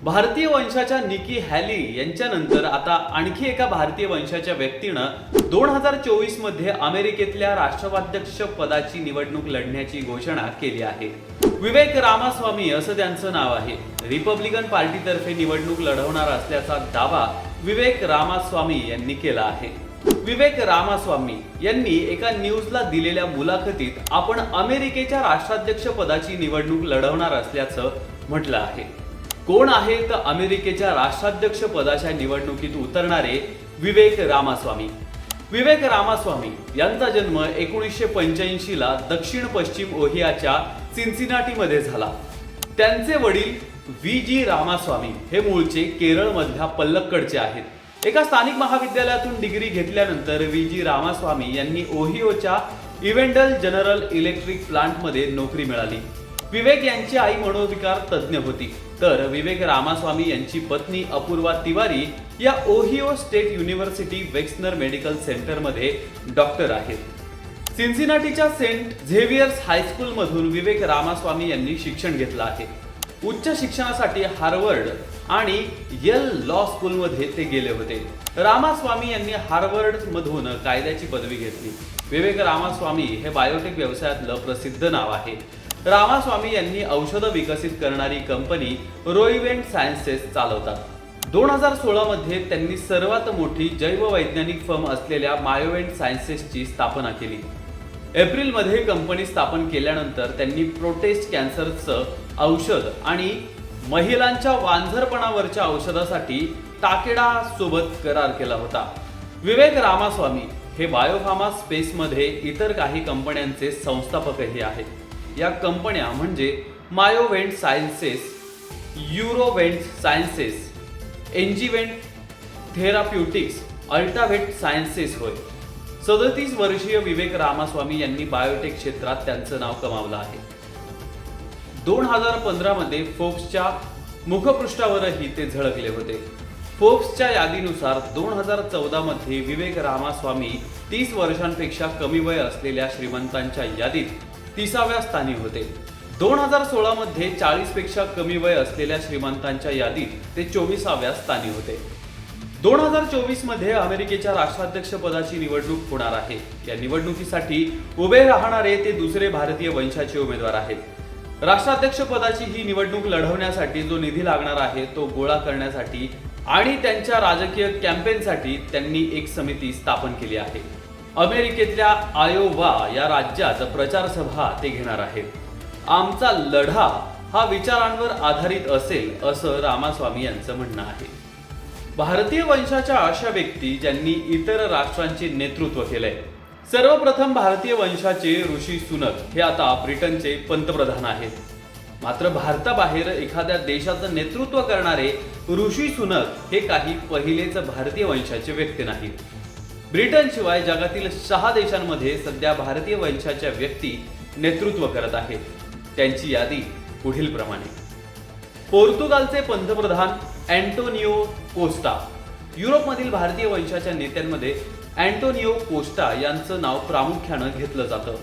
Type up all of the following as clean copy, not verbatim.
भारतीय वंशाच्या निकी हॅली यांच्यानंतर आता आणखी एका भारतीय वंशाच्या व्यक्तीनं 2024 मध्ये अमेरिकेतल्या राष्ट्राध्यक्ष पदाची निवडणूक लढण्याची घोषणा केली आहे. विवेक रामास्वामी असं त्यांचं नाव आहे. रिपब्लिकन पार्टीतर्फे निवडणूक लढवणार असल्याचा दावा विवेक रामास्वामी यांनी केला आहे. विवेक रामास्वामी यांनी एका न्यूजला दिलेल्या मुलाखतीत आपण अमेरिकेच्या राष्ट्राध्यक्ष पदाची निवडणूक लढवणार असल्याचं म्हटलं आहे. कोण आहे तर अमेरिकेच्या राष्ट्राध्यक्ष पदाच्या निवडणुकीत उतरणारे विवेक रामास्वामी. विवेक रामास्वामी यांचा जन्म 1985 ला दक्षिण पश्चिम ओहियोच्या सिन्सिनाटी मध्ये झाला. त्यांचे वडील व्ही.जी. रामास्वामी हे मूळचे केरळमधल्या पल्लक्कडचे आहेत. एका स्थानिक महाविद्यालयातून डिग्री घेतल्यानंतर व्ही.जी. रामास्वामी यांनी ओहियोच्या इव्हेंडल जनरल इलेक्ट्रिक प्लांटमध्ये नोकरी मिळाली. विवेक यांची आई मनोविकार तज्ज्ञ होती, तर विवेक रामास्वामी यांची पत्नी अपूर्वा तिवारी या ओहियो स्टेट युनिव्हर्सिटी वेक्सनर मेडिकल सेंटरमध्ये डॉक्टर आहेत. सिन्सिनाटीच्या सेंट झेवियर्स हायस्कूल मधून विवेक रामास्वामी यांनी शिक्षण घेतलं आहे. उच्च शिक्षणासाठी हार्वर्ड आणि येल लॉ स्कूलमध्ये ते गेले होते. रामास्वामी यांनी हार्वर्ड मधून कायद्याची पदवी घेतली. विवेक रामास्वामी हे बायोटेक व्यवसायातलं प्रसिद्ध नाव आहे. रामास्वामी यांनी औषधं विकसित करणारी कंपनी रोइवेंट सायन्सेस चालवतात. 2016 मध्ये त्यांनी सर्वात मोठी जैववैज्ञानिक फर्म असलेल्या मायोवेंट सायन्सेसची स्थापना केली. एप्रिलमध्ये कंपनी स्थापन केल्यानंतर त्यांनी प्रोटेस्ट कॅन्सरचं औषध आणि महिलांच्या वांझरपणावरच्या औषधासाठी टाकेडा सोबत करार केला होता. विवेक रामास्वामी हे बायोफार्मा स्पेसमध्ये इतर काही कंपन्यांचे संस्थापकही आहेत. या कंपन्या म्हणजे मायोवेंट सायन्सेस, युरोवेंट सायन्सेस, एनजीवेंट थेराप्युटिक्स, अल्टावेट सायन्सेस होय. 37 वर्षीय विवेक रामास्वामी यांनी बायोटेक क्षेत्रात त्यांचं नाव कमावलं आहे. 2015 मध्ये फोर्ब्सच्या मुखपृष्ठावरही ते झळकले होते. फोर्ब्सच्या यादीनुसार 2014 मध्ये विवेक रामास्वामी 30 वर्षांपेक्षा कमी वय असलेल्या श्रीमंतांच्या यादीत 30व्या स्थानी होते. 2016 मध्ये 40 पेक्षा कमी वय असलेल्या श्रीमंतांच्या यादीत ते 24व्या स्थानी होते. 2024 मध्ये अमेरिकेच्या राष्ट्राध्यक्ष पदाची निवडणूक होणार आहे. या निवडणुकीसाठी उभे राहणारे ते दुसरे भारतीय वंशाचे उमेदवार आहेत. राष्ट्राध्यक्ष पदाची ही निवडणूक लढवण्यासाठी जो निधी लागणार आहे तो गोळा करण्यासाठी आणि त्यांच्या राजकीय कॅम्पेनसाठी त्यांनी एक समिती स्थापन केली आहे. अमेरिकेतल्या आयोवा या राज्यात प्रचार सभा ते घेणार आहेत. आमचा लढा हा विचारांवर आधारित असेल असं रामास्वामी यांचं म्हणणं आहे. भारतीय वंशाच्या अशा व्यक्ती ज्यांनी इतर राष्ट्रांचे नेतृत्व केलंय. सर्वप्रथम भारतीय वंशाचे ऋषी सुनक हे आता ब्रिटनचे पंतप्रधान आहेत. मात्र भारताबाहेर एखाद्या देशाचं नेतृत्व करणारे ऋषी सुनक हे काही पहिलेच भारतीय वंशाचे व्यक्ती नाहीत. ब्रिटन शिवाय जगातील 6 देशांमध्ये सध्या भारतीय वंशाच्या व्यक्ती नेतृत्व करत आहेत. त्यांची यादी पुढील प्रमाणे. पोर्तुगालचे पंतप्रधान अँटोनियो कोस्टा. युरोपमधील भारतीय वंशाच्या नेत्यांमध्ये अँटोनियो कोस्टा यांचं नाव प्रामुख्यानं घेतलं जातं.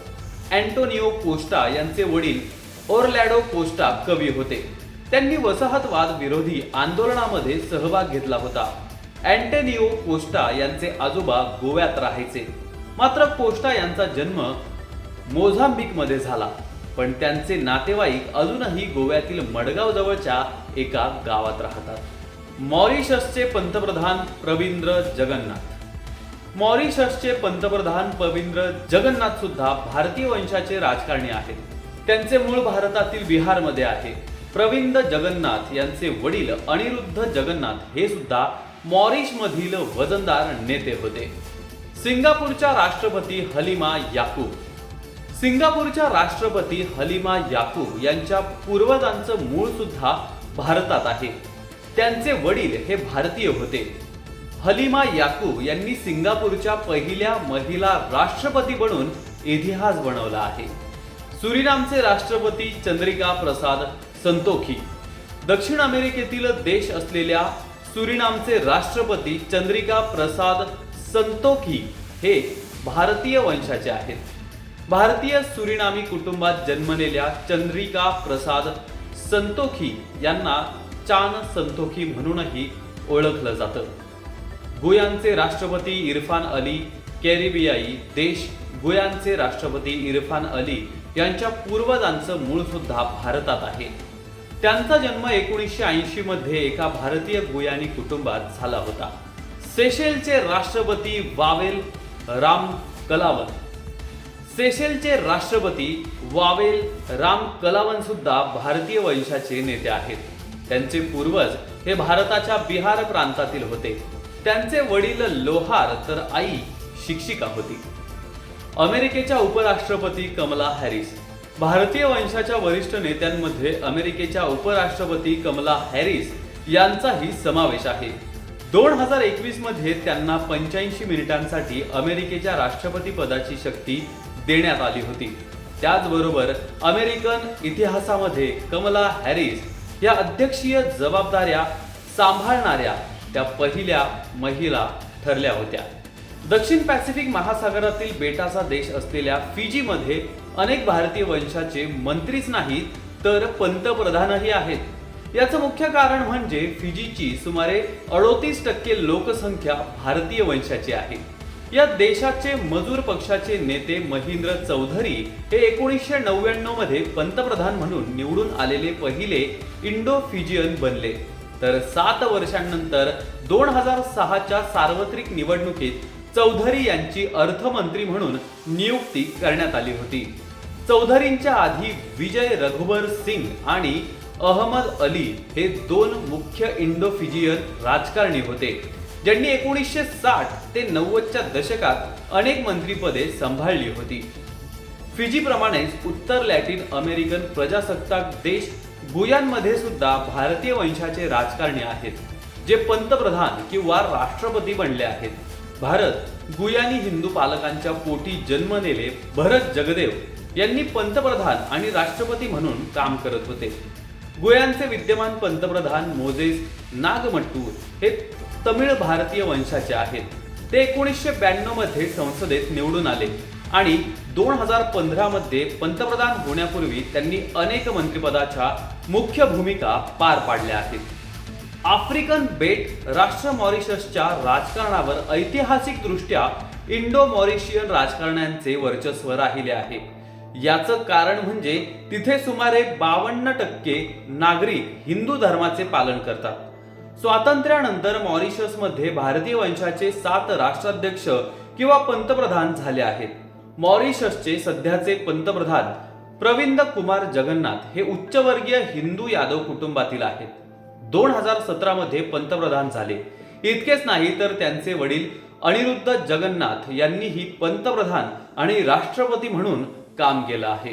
अँटोनियो कोस्टा यांचे वडील ओरलॅंडो कोस्टा कवी होते. त्यांनी वसाहतवाद विरोधी आंदोलनामध्ये सहभाग घेतला होता. अँटोनियो कोस्टा यांचे आजोबा गोव्यात राहायचे. मात्र कोस्टा यांचा जन्म मोझांबिक मध्ये झाला, पण त्यांचे नातेवाईक अजूनही गोव्यातील मडगाव जवळच्या एका गावात राहतात. मॉरिशसचे पंतप्रधान प्रविंद्र जगन्नाथ. मॉरिशसचे पंतप्रधान प्रविंद्र जगन्नाथ सुद्धा भारतीय वंशाचे राजकारणी आहेत. त्यांचे मूळ भारतातील बिहारमध्ये आहे. प्रविंद्र जगन्नाथ यांचे वडील अनिरुद्ध जगन्नाथ हे सुद्धा मॉरिशमधील वजनदार नेते होते. सिंगापूरच्या राष्ट्रपती हलिमा याकूब. सिंगापूरच्या राष्ट्रपती हलिमा याकूब यांच्या पूर्वजांचं मूळ सुद्धा भारतात आहे. त्यांचे वडील हे भारतीय होते. हलिमा याकूब यांनी सिंगापूरच्या पहिल्या महिला राष्ट्रपती बनून इतिहास बनवला आहे. सुरिनामचे राष्ट्रपती चंद्रिका प्रसाद संतोखी. दक्षिण अमेरिकेतील देश असलेल्या सुरिनामचे राष्ट्रपती चंद्रिका प्रसाद संतोखी हे भारतीय वंशाचे आहेत. भारतीय सुरिनामी कुटुंबात जन्मलेल्या चंद्रिका प्रसाद संतोखी यांना चान संतोखी म्हणूनही ओळखलं जातं. गुयानचे राष्ट्रपती इरफान अली कॅरिबियाई देश गुयानचे राष्ट्रपती इरफान अली यांच्या पूर्वजांचं मूळ सुद्धा भारतात आहे. त्यांचा जन्म 1980 मध्ये एका भारतीय गुयानी कुटुंबात झाला होता. सेशेलचे राष्ट्रपती वावेल राम कलावन सुद्धा भारतीय वंशाचे नेते आहेत. त्यांचे पूर्वज हे भारताच्या बिहार प्रांतातील होते. त्यांचे वडील लोहार तर आई शिक्षिका होती. अमेरिकेच्या उपराष्ट्रपती कमला हॅरिस. भारतीय वंशाच्या वरिष्ठ नेत्यांमध्ये अमेरिकेच्या उपराष्ट्रपती कमला हॅरिस यांचाही समावेश आहे. 2021 मध्ये त्यांना 85 मिनिटांसाठी अमेरिकेच्या राष्ट्रपती पदाची शक्ती देण्यात आली होती. त्याचबरोबर अमेरिकन इतिहासामध्ये कमला हॅरिस या अध्यक्षीय जबाबदाऱ्या सांभाळणाऱ्या त्या पहिल्या महिला ठरल्या होत्या. दक्षिण पॅसिफिक महासागरातील बेटाचा देश असलेल्या फिजीमध्ये अनेक भारतीय वंशाचे मंत्रीच नाहीत तर पंतप्रधानही आहेत. याचं मुख्य कारण म्हणजे फिजीची सुमारे 38% लोकसंख्या भारतीय वंशाची आहे. या देशाचे मजूर पक्षाचे नेते महिंद्र चौधरी हे 1999 मध्ये पंतप्रधान म्हणून निवडून आलेले पहिले इंडो फिजियन बनले. तर 7 वर्षांनंतर 2006च्या सार्वत्रिक निवडणुकीत चौधरी यांची अर्थमंत्री म्हणून नियुक्ती करण्यात आली होती. चौधरींच्या आधी विजय रघुबर सिंग आणि अहमद अली हे 2 मुख्य इंडो फिजियन राजकारणी होते, ज्यांनी 1960 ते 90च्या दशकात अनेक मंत्रिपदे सांभाळली होती. फिजीप्रमाणेच उत्तर लॅटिन अमेरिकन प्रजासत्ताक देश गुयानमध्ये सुद्धा भारतीय वंशाचे राजकारणी आहेत, जे पंतप्रधान किंवा राष्ट्रपती बनले आहेत. भारत गुयानी हिंदू पालकांच्या पोटी जन्मलेले भरत जगदेव यांनी पंतप्रधान आणि राष्ट्रपती म्हणून काम करत होते. गुयानचे विद्यमान पंतप्रधान मोझेस नागमट्टू हे तमिळ भारतीय वंशाचे आहेत. ते 1992 मध्ये संसदेत निवडून आले आणि 2015 मध्ये पंतप्रधान होण्यापूर्वी त्यांनी अनेक मंत्रिपदाच्या मुख्य भूमिका पार पाडल्या आहेत. आफ्रिकन बेट राष्ट्र मॉरिशसच्या राजकारणावर ऐतिहासिकदृष्ट्या इंडो मॉरिशियन राजकारण्यांचे वर्चस्व राहिले आहे. याचं कारण म्हणजे तिथे सुमारे 52% नागरिक हिंदू धर्माचे पालन करतात. स्वातंत्र्यानंतर मॉरिशसमध्ये भारतीय वंशाचे 7 राष्ट्राध्यक्ष किंवा पंतप्रधान झाले आहेत. मॉरिशसचे सध्याचे पंतप्रधान प्रविंद कुमार जगन्नाथ हे उच्चवर्गीय हिंदू यादव कुटुंबातील आहेत. 2017 मध्ये पंतप्रधान झाले. इतकेच नाही तर त्यांचे वडील अनिरुद्ध जगन्नाथ यांनीही पंतप्रधान आणि राष्ट्रपती म्हणून काम केलं आहे.